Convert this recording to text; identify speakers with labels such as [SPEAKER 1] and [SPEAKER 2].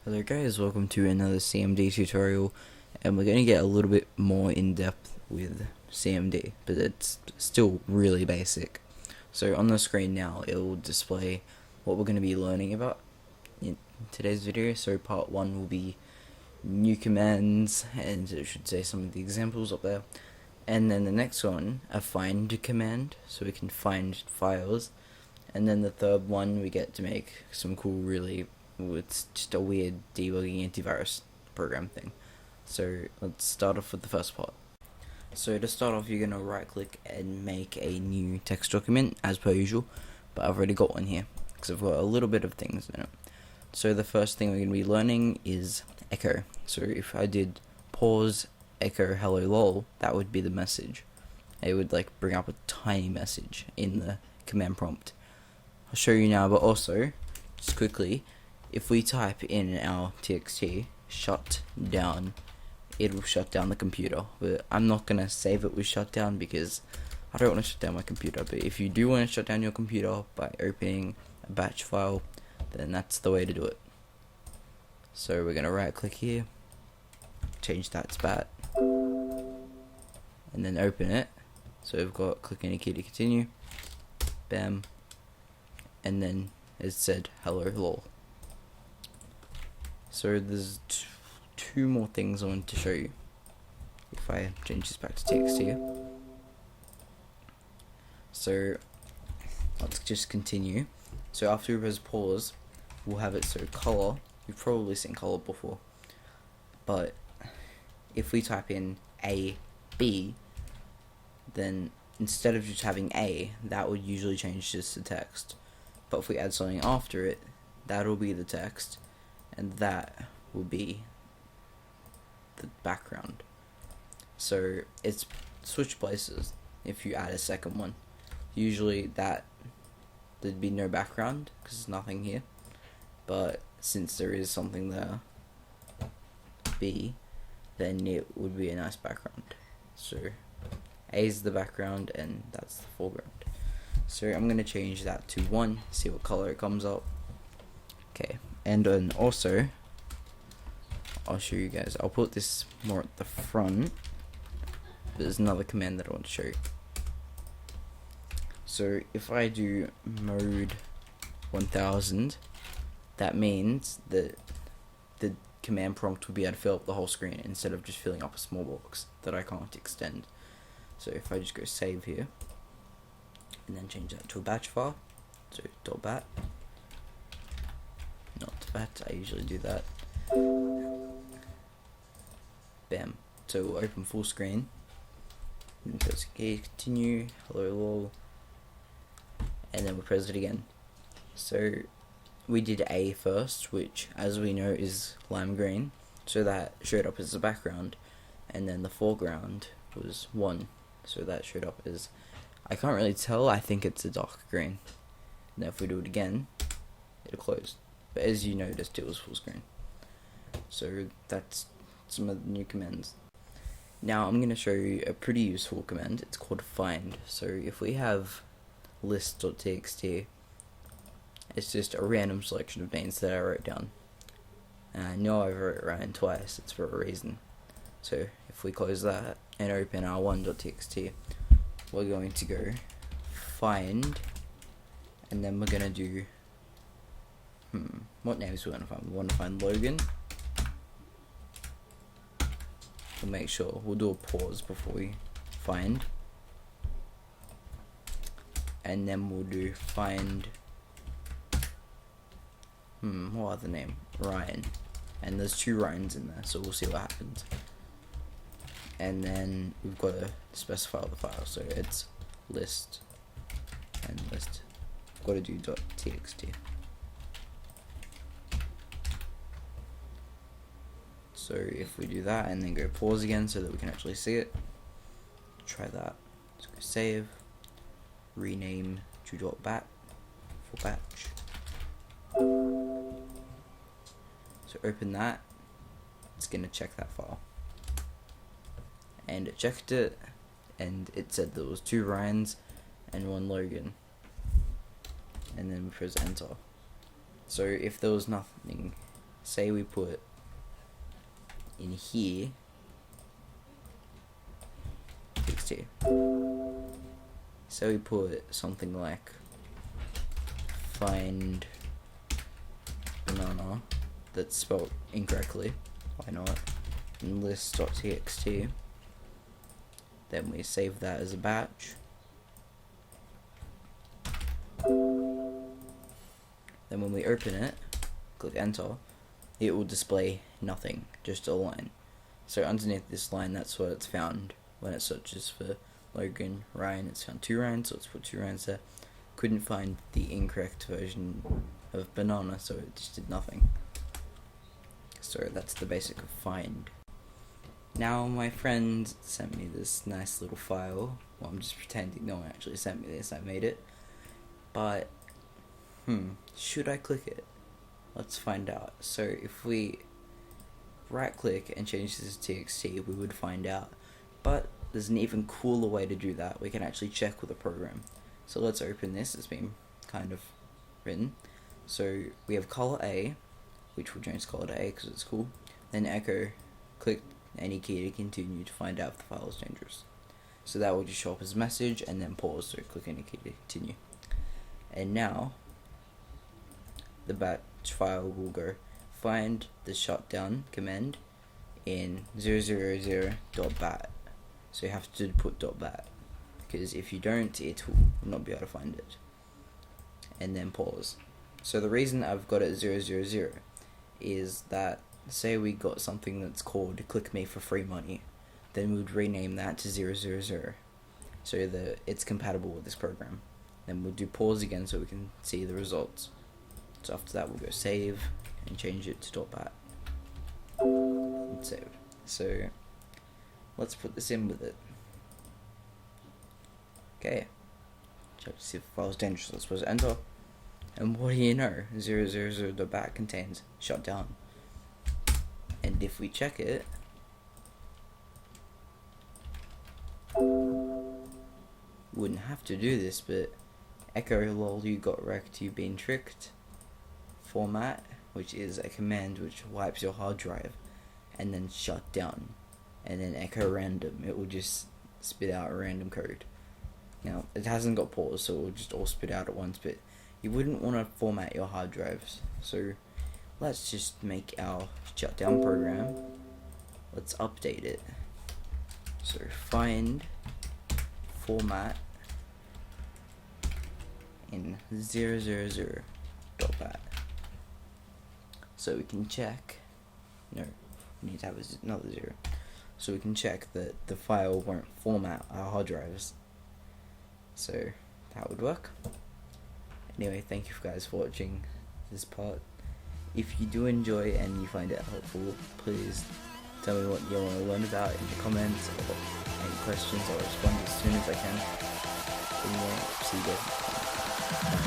[SPEAKER 1] Hello guys, welcome to another CMD tutorial, and we're going to get a little bit more in depth with CMD, but it's still really basic. So on the screen now it will display what we're going to be learning about in today's video. So part 1 will be new commands, and it should say some of the examples up there, and then the next one, a find command, so we can find files, and then the third one we get to make some cool it's just a weird debugging antivirus program thing. So let's start off with the first part. So to start off, you're going to right click and make a new text document as per usual, but I've already got one here because I've got a little bit of things in it. So the first thing we're going to be learning is echo. So if I did pause echo hello lol, that would be the message. It would like bring up a tiny message in the command prompt. I'll show you now, but also just quickly, if we type in our txt shut down, it will shut down the computer. But I'm not gonna save it with shutdown because I don't want to shut down my computer. But if you do want to shut down your computer by opening a batch file, then that's the way to do it. So we're gonna right click here, change that to bat, and then open it. So we've got click any key to continue, bam, and then it said hello lol. So there's two more things I want to show you. If I change this back to text here. So let's just continue. So after we press pause, we'll have it so color. You've probably seen color before, but if we type in A, B, then instead of just having A, that would usually change this to text. But if we add something after it, that'll be the text, and that will be the background. So it's switch places if you add a second one. Usually there'd be no background because there's nothing here, but since there is something there, B, then it would be a nice background. So A is the background and that's the foreground. So I'm going to change that to 1, see what color it comes up. Okay, and then also I'll show you guys, I'll put this more at the front. There's another command that I want to show you. So if I do mode 1000, that means that the command prompt will be able to fill up the whole screen instead of just filling up a small box that I can't extend. So if I just go save here and then change that to a batch file, so .bat, not bat, I usually do that, bam, so we'll open full screen and press continue, hello lol, and then we'll press it again. So we did A first, which as we know is lime green, so that showed up as the background, and then the foreground was 1, so that showed up as, I can't really tell, I think it's a dark green. Now if we do it again, it'll close, but as you noticed it was full screen. So that's some of the new commands. Now I'm going to show you a pretty useful command. It's called find. So if we have list.txt, it's just a random selection of names that I wrote down. And I know I wrote it around twice, it's for a reason. So if we close that and open our 1.txt, we're going to go find, and then we're going to do, what names we want to find? We want to find Logan. We'll make sure, we'll do a pause before we find. And then we'll do find, what other name? Ryan. And there's 2 Ryans in there, so we'll see what happens. And then we've got to specify the file, so it's list and list. We've got to do .txt. So if we do that and then go pause again so that we can actually see it, try that. Let's go save, rename to .bat for batch. So open that, it's going to check that file. And it checked it, and it said there was 2 Ryans and 1 Logan. And then we press enter. So if there was nothing say we put in here txt. So we put something like find banana that's spelled incorrectly, why not, in list.txt. Then we save that as a batch. Then when we open it, click enter, it will display nothing, just a line. So underneath this line, that's what it's found when it searches for Logan, Ryan. It's found 2 Ryans, so let's put 2 Ryans there. Couldn't find the incorrect version of banana, so it just did nothing. So that's the basic of find. Now my friend sent me this nice little file. Well, I'm just pretending no one actually sent me this, I made it. But, should I click it? Let's find out. So if we right click and change this to txt, we would find out. But there's an even cooler way to do that. We can actually check with a program. So let's open this. It's been kind of written. So we have color A, which will change color to A because it's cool. Then echo, click any key to continue to find out if the file is dangerous. So that will just show up as a message, and then pause, so click any key to continue. And now the batch file will go find the shutdown command in 000.bat. So you have to put .bat, because if you don't, it will not be able to find it. And then pause. So the reason I've got it 000 is that, say we got something that's called click me for free money, then we would rename that to 000, so that it's compatible with this program. Then we'll do pause again so we can see the results. So after that we'll go save and change it to .bat and save. So let's put this in with it. Okay, check to see if the file is dangerous. Let's press enter, and what do you know, 000.bat contains shutdown. And if we check it, wouldn't have to do this, but echo lol you got wrecked, you've been tricked, format, which is a command which wipes your hard drive, and then shut down, and then echo random, it will just spit out a random code. Now it hasn't got pause, so it will just all spit out at once, but you wouldn't want to format your hard drives. So let's just make our shutdown program. Let's update it. So find format in 000.bat. So we can check. No, we need to have another 0. So we can check that the file won't format our hard drives. So that would work. Anyway, thank you guys for watching this part. If you do enjoy and you find it helpful, please tell me what you want to learn about in the comments, or any questions. I'll respond as soon as I can. Anyway, see you guys next time. Bye.